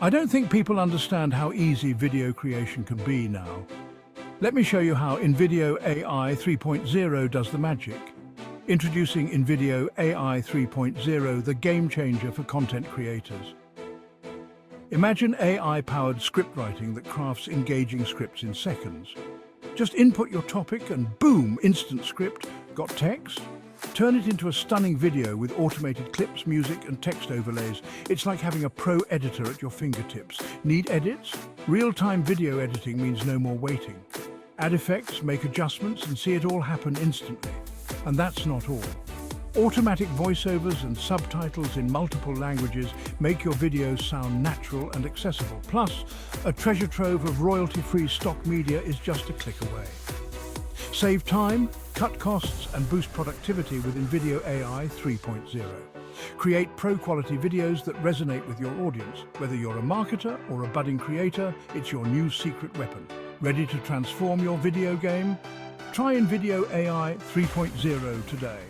I don't think people understand how easy video creation can be now. Let me show you how InVideo AI 3.0 does the magic. Introducing InVideo AI 3.0, the game changer for content creators. Imagine AI-powered script writing that crafts engaging scripts in seconds. Just input your topic and boom, instant script. Got text? Turn it into a stunning video with automated clips, music and text overlays. It's like having a pro editor at your fingertips. Need edits? Real-time video editing means no more waiting. Add effects, make adjustments and see it all happen instantly. And that's not all. Automatic voiceovers and subtitles in multiple languages make your videos sound natural and accessible. Plus, a treasure trove of royalty-free stock media is just a click away. Save time, cut costs and boost productivity with InVideo AI 3.0. Create pro-quality videos that resonate with your audience. Whether you're a marketer or a budding creator, it's your new secret weapon. Ready to transform your video game? Try InVideo AI 3.0 today.